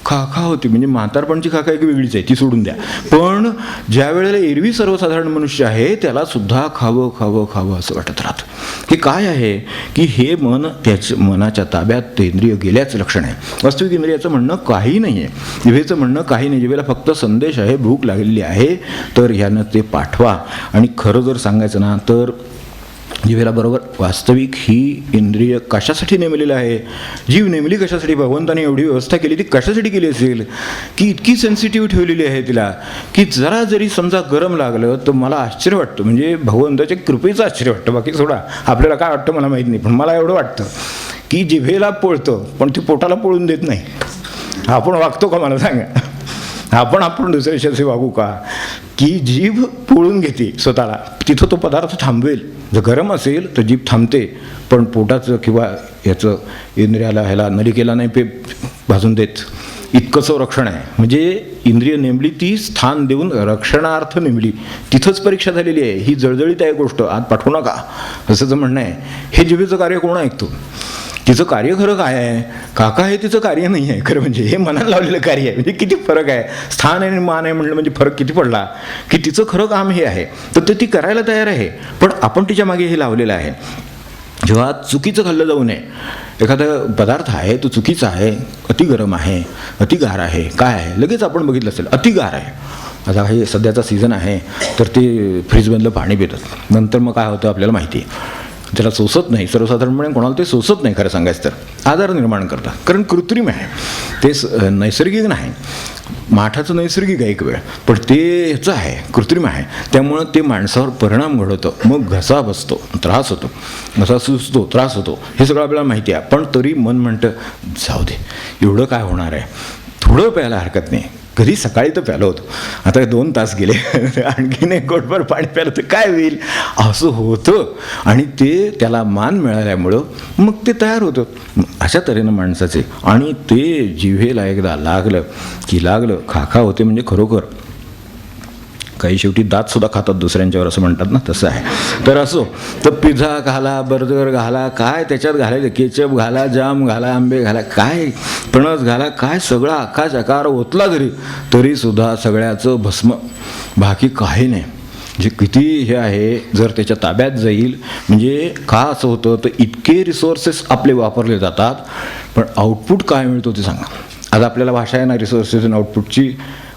खाखा होती. म्हणजे म्हातारपणची खाखा एक वेगळीच आहे, ती सोडून द्या. पण ज्या वेळेला एरवी सर्वसाधारण मनुष्य आहे त्याला सुद्धा खावं असं वाटत राहतं. हे काय आहे की हे मन त्याच्या मनाच्या ताब्यात ते इंद्रिय गेल्याचं लक्षण आहे. वास्तविक इंद्रियाचं म्हणणं काही नाही आहे, जिभेचं म्हणणं काही नाही. जिभेला फक्त संदेश आहे, भूक लागलेली आहे, तर ह्यानं ते पाठवा. आणि खरं जर सांगायचं ना तर जिभेला बरोबर वास्तविक ही इंद्रिय कशासाठी नेमलेलं आहे, जीव नेमली कशासाठी, भगवंताने एवढी व्यवस्था केली ती कशासाठी केली असेल की इतकी सेन्सिटिव्ह ठेवलेली आहे तिला की जरा जरी समजा गरम लागलं तर मला आश्चर्य वाटतं. म्हणजे भगवंताच्या कृपेचं आश्चर्य वाटतं, बाकी सोडा आपल्याला काय वाटतं मला माहीत नाही, पण मला एवढं वाटतं की जिभेला पोळतं पण ती पोटाला पोळून देत नाही. आपण वागतो का मला सांगा, आपण दुसऱ्याशी वागू का की जीभ पोळून घेते स्वतःला, तिथं तो पदार्थ थांबवेल. जर गरम असेल तर जीभ थांबते, पण पोटाचं किंवा याचं इंद्रियाला ह्याला नलिकेला नाही पे भाजून देत. इतकंच रक्षण आहे. म्हणजे इंद्रिय नेमली ती स्थान देऊन रक्षणार्थ नेमली, तिथंच परीक्षा झालेली आहे. ही जळजळीत आहे गोष्ट, आत पाठवू नका असं जर म्हणणं आहे. हे जिभेचं कार्य कोण ऐकतो, तिचं कार्य खरं काय आहे, काका हे तिचं कार्य नाही आहे खरं. म्हणजे हे मनाला लावलेलं कार्य आहे. म्हणजे किती फरक आहे, स्थान आणि मान आहे म्हणलं म्हणजे फरक किती पडला की तिचं खरं काम हे आहे, तर ते ती करायला तयार आहे, पण आपण तिच्या मागे हे लावलेलं आहे. जेव्हा चुकीचं खाल्लं जाऊ नये, एखादा पदार्थ आहे तो चुकीचा आहे, अति गरम आहे, अति गार आहे, काय आहे लगेच आपण बघितलं असेल अति गार आहे. आता हे सध्याचा सीझन आहे तर ते फ्रीजमधलं पाणी पितात, नंतर मग काय होतं आपल्याला माहिती आहे, त्याला सोसत नाही. सर्वसाधारणपणे कोणाला ते सोसत नाही खरं सांगायचं तर, आजार निर्माण करतात, कारण कृत्रिम आहे ते, नैसर्गिक नाही. माठाचं नैसर्गिक आहे एक वेळ, पण ते ह्याचं आहे, कृत्रिम आहे. त्यामुळं ते माणसावर परिणाम घडवतं. मग घसा बसतो, त्रास होतो, घसा सुचतो, त्रास होतो, हे सगळं आपल्याला माहिती आहे. पण तरी मन म्हणतं जाऊ दे, एवढं काय होणार आहे, थोडं प्यायला हरकत नाही. कधी सकाळी तर प्यालो होतो, आता 2 तास गेले, आणखीन एक घोटभर पाणी प्यालं तर काय होईल असं होतं. आणि ते त्याला मान मिळाल्यामुळं मग ते तयार होतं. अशा तऱ्हेनं माणसाचे, आणि ते जिव्हेला एकदा लागलं की लागलं, खाखा होते. म्हणजे खरोखर काही शेवटी दातसुद्धा खातात दुसऱ्यांच्यावर असं म्हणतात ना, तसं आहे. तर असो, तर पिझ्झा घाला, बर्गर घाला, काय त्याच्यात घालायचं, केचप घाला, जाम घाला, आंबे घाला, काय फणस घाला, काय सगळा आकाश आकार ओतला तरीसुद्धा सगळ्याचं भस्म, बाकी काही नाही. जे किती हे आहे जर त्याच्या ताब्यात जाईल, म्हणजे का असं होतं तर इतके रिसोर्सेस आपले वापरले जातात, पण आउटपुट काय मिळतो ते सांगा. आज आपल्याला भाषा आहे ना रिसोर्सेस आणि आउटपुटची.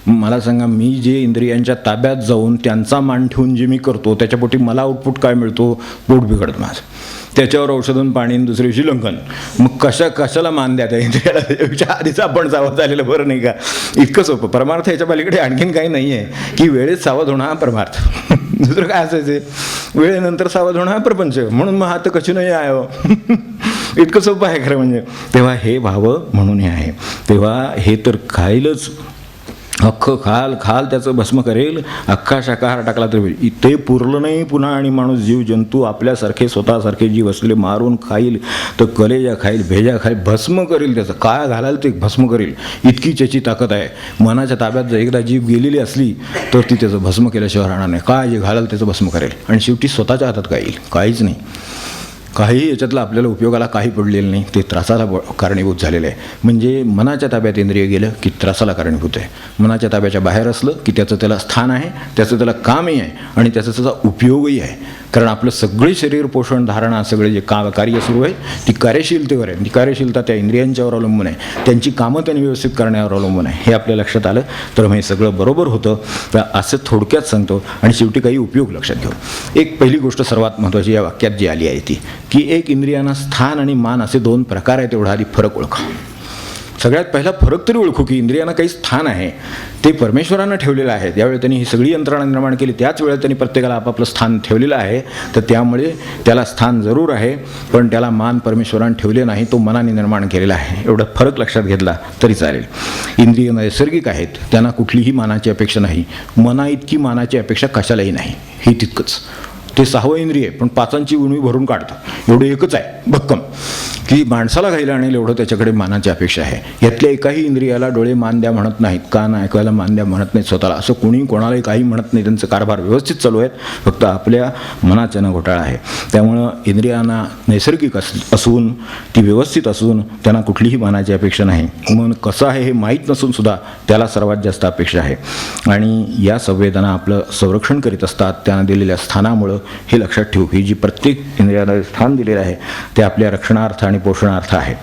मला सांगा, मी जे इंद्रियांच्या ताब्यात जाऊन त्यांचा मान ठेवून जे मी करतो त्याच्यापोटी मला आउटपुट काय मिळतो, पोट बिघडतं माझं. त्याच्यावर औषधून पाणी दुसऱ्या दिवशी लंघन. मग कशाला मान द्या त्या इंद्रियाला, त्याच्या आधीच आपण सावध झालेलं बरं नाही का. इतकं सोपं. परमार्थ याच्या पलीकडे आणखीन काही नाही आहे की वेळेत सावध होणं हा परमार्थ. दुसरं काय असायचे, वेळेनंतर सावध होणं हा प्रपंच, म्हणून मग हात कशी नाही आयो. इतकं सोपं आहे खरं म्हणजे. तेव्हा हे व्हावं म्हणून हे आहे. तेव्हा हे तर खाईलच, अख्खं खाल खाल त्याचं भस्म करेल, अख्खा शाकाहार टाकला तरी इथे पुरलं नाही पुन्हा, आणि माणूस जीव जंतू आपल्यासारखे स्वतःसारखे जीव असलेले मारून खाईल, तर कलेजा खाईल, भेजा खाईल, भस्म करेल, त्याचं काय घालाल ते भस्म करेल, इतकी त्याची ताकद आहे. मनाच्या ताब्यात जर एकदा जीव गेलेली असली तर ती त्याचं भस्म केल्याशिवाय राहणार नाही. काय जे घालाल त्याचं भस्म करेल, आणि शेवटी स्वतःच्या हातात काय येईल, काहीच नाही. काही याच्यातलं आपल्याला उपयोगाला काही पडलेलं नाही, ते त्रासाला कारणीभूत झालेलं आहे. म्हणजे मनाच्या ताब्यात इंद्रिय गेलं की त्रासाला कारणीभूत आहे. मनाच्या ताब्याच्या बाहेर असलं की त्याचं त्याला स्थान आहे, त्याचं त्याला कामही आहे, आणि त्याचा उपयोगही आहे. कारण आपलं सगळे शरीर पोषण धारणा सगळे जे कार्य सुरू आहे ती कार्यशीलतेवर आहे. ती कार्यशीलता त्या इंद्रियांच्यावर अवलंबून आहे, त्यांची कामं त्यांनी व्यवस्थित करण्यावर अवलंबून आहे. हे आपल्या लक्षात आलं तर मग हे सगळं बरोबर होतं. तर असं थोडक्यात सांगतो, आणि शेवटी काही उपयोग लक्षात घेऊ. एक पहिली गोष्ट सर्वात महत्त्वाची या वाक्यात जी आली आहे ती, की एक इंद्रियांना स्थान आणि मान असे दोन प्रकार आहेत. एवढा आधी फरक ओळखा. सगळ्यात पहिला फरक तरी ओळखू की इंद्रियांना काही स्थान आहे, ते परमेश्वरानं ठेवलेलं आहे. ज्यावेळी त्यांनी ही सगळी यंत्रणा निर्माण केली त्याच वेळेला त्यांनी प्रत्येकाला आपापलं स्थान ठेवलेलं आहे. तर त्यामुळे त्याला स्थान जरूर आहे, पण त्याला मान परमेश्वरानं ठेवले नाही, तो मनाने निर्माण केलेला आहे. एवढा फरक लक्षात घेतला तरी चालेल. इंद्रिय नैसर्गिक आहेत, त्यांना कुठलीही मानाची अपेक्षा नाही. मना इतकी मानाची अपेक्षा कशालाही नाही, हे तितकंच. ते 6वं इंद्रिय पण 5 उणवी भरून काढतं, एवढं एकच आहे भक्कम, की माणसाला घायला आणेल एवढं त्याच्याकडे मानाची अपेक्षा आहे. यातल्या एकाही इंद्रियाला डोळे मान द्या म्हणत नाहीत, कान ऐकायला मान द्या म्हणत नाहीत स्वतःला. असं कोणी कोणालाही काही म्हणत नाही. त्यांचं कारभार व्यवस्थित चालू आहेत, फक्त आपल्या मनाच्यानं घोटाळा आहे. त्यामुळं इंद्रियांना नैसर्गिक असून ती व्यवस्थित असून त्यांना कुठलीही मानाची अपेक्षा नाही. मन कसं आहे हे माहीत नसून सुद्धा त्याला सर्वात जास्त अपेक्षा आहे. आणि या संवेदना आपलं संरक्षण करीत असतात त्यांना दिलेल्या स्थानामुळं. हे लक्षात ठेवू, ही जी प्रत्येक इंद्रियाला स्थान दिलेलं आहे ते आपल्या रक्षणार्थ आणि पोषणार्थ आहे.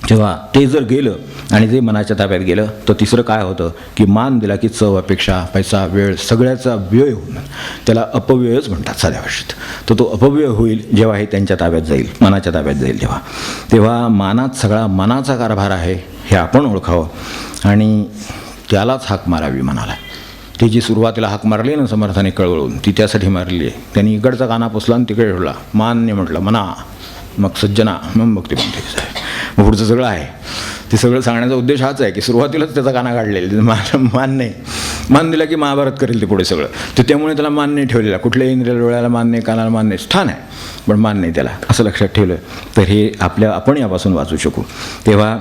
जेव्हा ते जर गेलं आणि जे मनाच्या ताब्यात गेलं तर तिसरं काय होतं, की मान दिला की चव, अपेक्षा, पैसा, वेळ सगळ्याचा व्यय होऊन त्याला अपव्ययच म्हणतात साध्या भाषेत. तर तो अपव्यय होईल जेव्हा हे त्यांच्या ताब्यात जाईल, मनाच्या ताब्यात जाईल तेव्हा मानात सगळा मनाचा कारभार आहे हे आपण ओळखावं आणि त्यालाच हाक मारावी मनाला. ती जी सुरुवातीला हाक मारली ना समर्थाने कळवळून, ती त्यासाठी मारली आहे. त्यांनी इकडचा काना पुसला आणि तिकडे ठेवला, मान्य म्हटलं मना, मग सज्जना, मग भक्ती म्हणते. मग पुढचं सगळं आहे. ते सगळं सांगण्याचा उद्देश हाच आहे की सुरुवातीलाच त्याचा काना काढलेला, मान नाही. मान दिला की महाभारत करेल ते पुढे सगळं. तर त्यामुळे त्याला मान नाही ठेवलेला. कुठल्याही इंद्रियाला, डोळ्याला मान नाही, कानाला मान नाही, स्थान आहे पण मान नाही त्याला, असं लक्षात ठेवलं तर हे आपण यापासून वाचू शकू. तेव्हा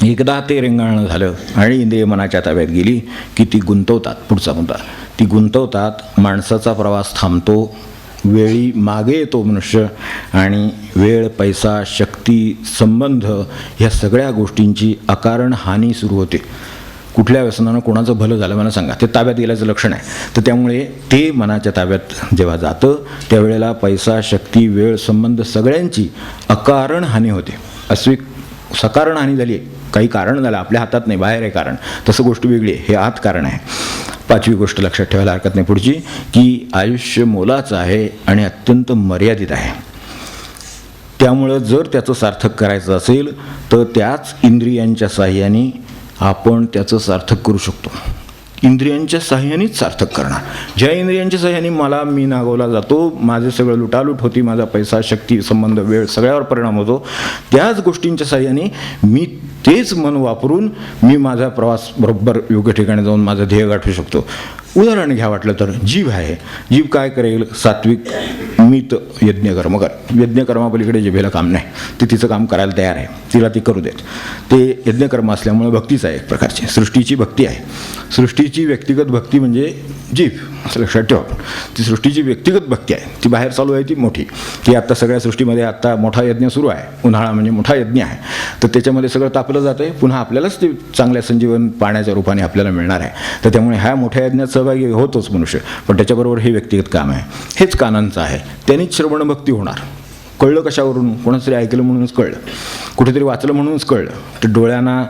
एकदा ते रेंगाळणं झालं आणि इंद्रिय मनाच्या ताब्यात गेली की ती गुंतवतात. पुढचा मुद्दा, ती गुंतवतात. माणसाचा प्रवास थांबतो, वेळी मागे येतो मनुष्य, आणि वेळ, पैसा, शक्ती, संबंध ह्या सगळ्या गोष्टींची अकारण हानी सुरू होते. कुठल्या व्यसनानं कोणाचं भलं झालं मला सांगा, ते ताब्यात गेल्याचं लक्षण आहे. तर त्यामुळे ते मनाच्या ताब्यात जेव्हा जातं त्यावेळेला पैसा, शक्ती, वेळ, संबंध सगळ्यांची अकारण हानी होते. अशी सकारण हानी झाली आहे, काही कारण झालं, आपल्या हातात नाही, बाहेर आहे कारण, तसं गोष्ट वेगळी आहे, हे आत कारण आहे. 5वी गोष्ट लक्षात ठेवायला हरकत नाही पुढची, की आयुष्य मोलाचं आहे आणि अत्यंत मर्यादित आहे. त्यामुळं जर त्याचं सार्थक करायचं असेल तर त्याच इंद्रियांच्या साह्याने आपण त्याचं सार्थक करू शकतो. इंद्रियांच्या साह्यानेच सार्थक करणार. ज्या इंद्रियांच्या साह्याने मी नागवला जातो, माझे सगळं लुटालूट होती, माझा पैसा, शक्ती, संबंध, वेळ सगळ्यावर परिणाम होतो, त्याच गोष्टींच्या साह्याने मी तेच मन वापरून मी माझा प्रवास बरोबर योग्य ठिकाणी जाऊन माझं ध्येय गाठवू शकतो. उदाहरण घ्या वाटलं तर, जीभ आहे. जीभ काय करेल, सात्विक मित यज्ञकर्म कर. यज्ञकर्मापलीकडे जिभेला काम नाही, ते तिचं काम करायला तयार आहे, तिला ती करू देत. ते यज्ञकर्म असल्यामुळे भक्तीच आहे, एक प्रकारची सृष्टीची भक्ती आहे. सृष्टीची व्यक्तिगत भक्ती म्हणजे जीभ, असं लक्षात ठेवा. ती सृष्टीची व्यक्तिगत भक्ती आहे, ती बाहेर चालू आहे, ती मोठी. ती आत्ता सगळ्या सृष्टीमध्ये आत्ता मोठा यज्ञ सुरू आहे, उन्हाळा म्हणजे मोठा यज्ञ आहे. तर त्याच्यामध्ये सगळं तापलं जातं आहे, पुन्हा आपल्यालाच ते चांगल्या संजीवन पाण्याच्या रूपाने आपल्याला मिळणार आहे. तर त्यामुळे ह्या मोठ्या यज्ञात सहभागी होतोच मनुष्य, पण त्याच्याबरोबर हे व्यक्तिगत काम आहे. हेच कानांचं आहे, त्यांनीच श्रवणभक्ती होणार. कळलं कशावरून, कोणातरी ऐकलं म्हणूनच कळलं, कुठेतरी वाचलं म्हणूनच कळलं. तर डोळ्यांना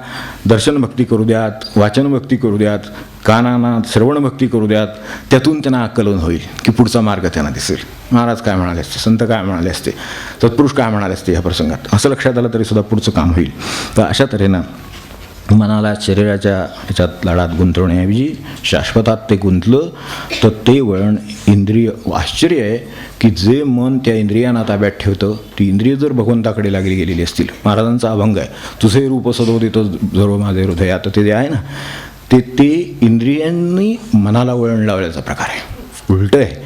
दर्शनभक्ती करू द्यात, वाचनभक्ती करू द्यात, कानांना श्रवणभक्ती करू द्यात, त्यातून त्यांना आकलन होईल की पुढचा मार्ग त्यांना दिसेल. महाराज काय म्हणाले असते, संत काय म्हणाले असते, सत्पुरुष काय म्हणाले असते ह्या प्रसंगात, असं लक्षात आलं तरी सुद्धा पुढचं काम होईल. तर अशा तऱ्हेनं मनाला शरीराच्या ह्याच्यात लाडात गुंतवण्याऐवजी शाश्वतात ते गुंतलं तर ते वळण इंद्रिय. आश्चर्य आहे की जे मन त्या इंद्रियांना ताब्यात ठेवतं ती इंद्रिय जर भगवंताकडे लागली गेलेली असतील. महाराजांचा अभंग आहे, तुझे रूप सदोदित सर्व माझे हृदय. आता ते जे आहे ना ते इंद्रियांनी मनाला वळण लावल्याचा प्रकार आहे, उलटं आहे.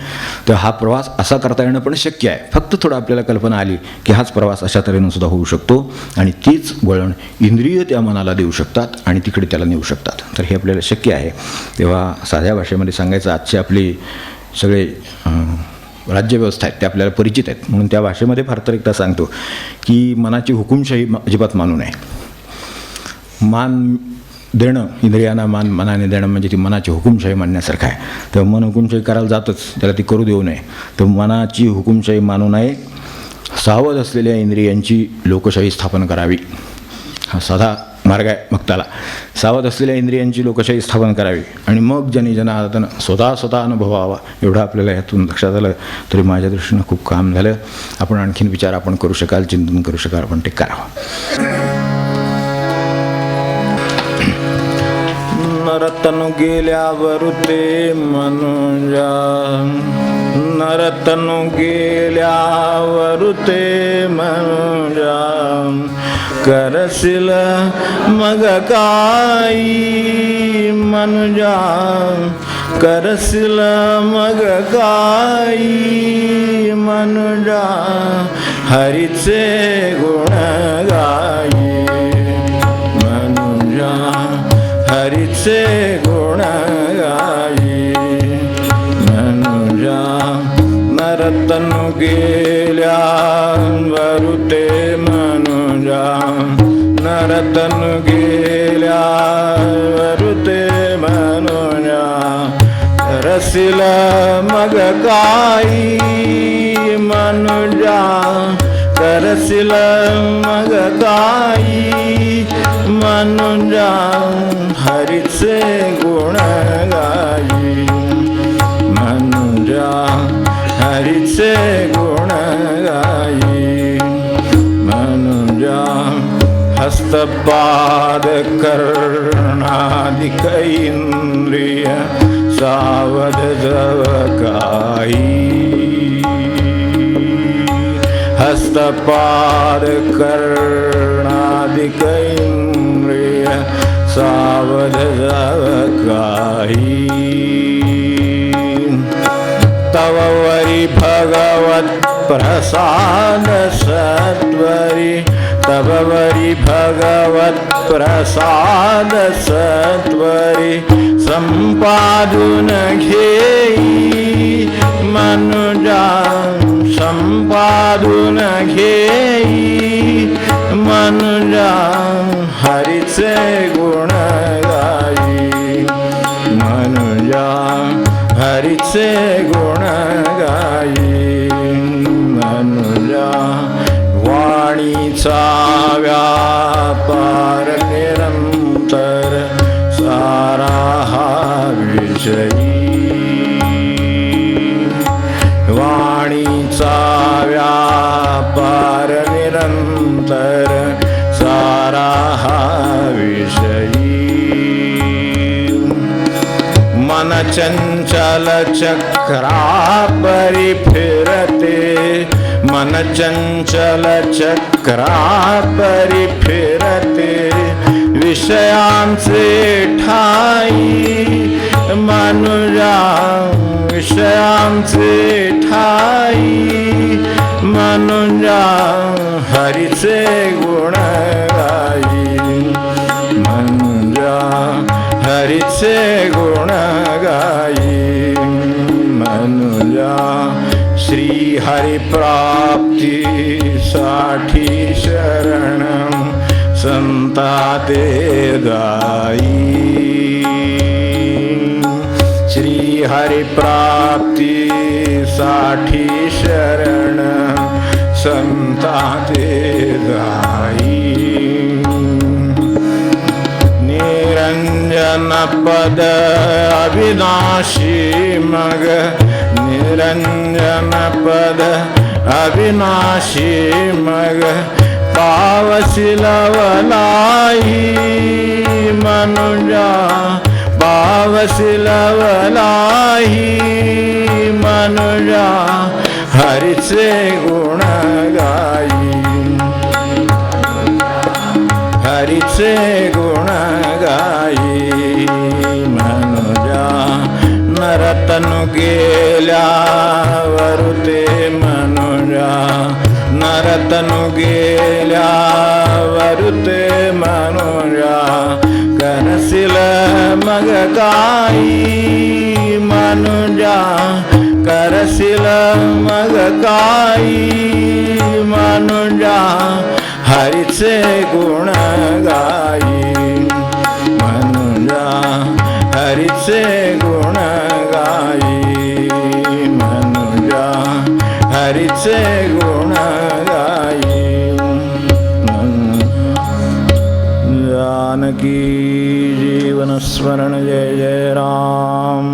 तर हा प्रवास असा करता येणं पण शक्य आहे. फक्त थोडं आपल्याला कल्पना आली की हाच प्रवास अशा तऱ्हेनं सुद्धा होऊ शकतो आणि तीच वळण इंद्रिय त्या मनाला देऊ शकतात आणि तिकडे त्याला नेऊ शकतात. तर हे आपल्याला शक्य आहे. तेव्हा साध्या भाषेमध्ये सांगायचं, आजची आपली सगळे राज्यव्यवस्था आहेत त्या आपल्याला परिचित आहेत म्हणून त्या भाषेमध्ये फार तर एकदा सांगतो की मनाची हुकुमशाही अजिबात मानू नये. मान देणं, इंद्रियांना मनाने देणं म्हणजे ती मनाची हुकुमशाही मानण्यासारखं आहे. तेव्हा मन हुकुमशाही करायला जातच, त्याला ती करू देऊ नये. तर मनाची हुकुमशाही मानू नये. सावध असलेल्या इंद्रियांची लोकशाही स्थापन करावी, हा साधा मार्ग आहे भक्ताला. सावध असलेल्या इंद्रियांची लोकशाही स्थापन करावी आणि मग जनार्दन स्वतः अनुभवावा. एवढं आपल्याला ह्यातून लक्षात आलं तरी माझ्या दृष्टीनं खूप काम झालं. आपण आणखीन विचार आपण करू शकाल, चिंतन करू शकाल, आपण ते करावं. नरतनु गेल्यावर ते मनुजा, नरतनु गेल्यावर ते मनुजा, करशील मग काही मनुजा, करशील मग काही मनुजा, हरीचे गुण गाई मनुजा, हरीचे गुण गाई मनुजा. नरतनु गेल्यावर ते मनुजा, नरतनु गेल्यावर ते मनुजा, रसिल मग काही मनुजा, करसिल मग काही मनुजा, हरीचे गुण गाई मनुजा, हरीचे गुण गाई मनुजा. हस्तपाद कर्णादिक इंद्रिय सावध जव काही, हस्तपाद कर्णादिक इंद्रिय सावध जव काही. तव वरी भगवत प्रसाद सत्वरी, तव वरी भगवत प्रसाद सत्वरी, संपादून घेई मनुजा, संपादून घेई मनुजा, हरीचे गुण गाई मनुजा, हरीचे गुण गाई मनुजा. वाणीचा व्यापार निरंतर सारा हा विषयी, वाणीचा व्यापार निरंतर सारा हा विषयी. मन चंचल चक्रा परी फिरते, मन चंचल चक्रा परी फिरते, विषयांचे ठाई मनुजा, विषयांचे ठाई मनुजा, हरीचे गुण गाई मनुजा, हरीचे गुण गाई मनुजा. श्री हरि प्राप्ती साठी शरण संता ते गाई, श्री हरि प्राप्ती साठी शरण संता ते गाई. निरंजन पद अविनाशी मग, निरंजन पद अविनाशी मग, पावसी लवलाई मनुजा पावसी लवलाही मनुजा हरीचे गुण गाई हरीचे गुण गाई मनुजा नरतनु गेल्या वरुते मनुजा नरतनु गेल्या वरुते मनुजा करसिल मग काई मनुजा करसिल मग काई मनुजा हरीचे गुण गाई मनुजा हरीचे गुण गाई मनुजा हरीचे गुण गाई जानकी जीवन स्मरण जय जय राम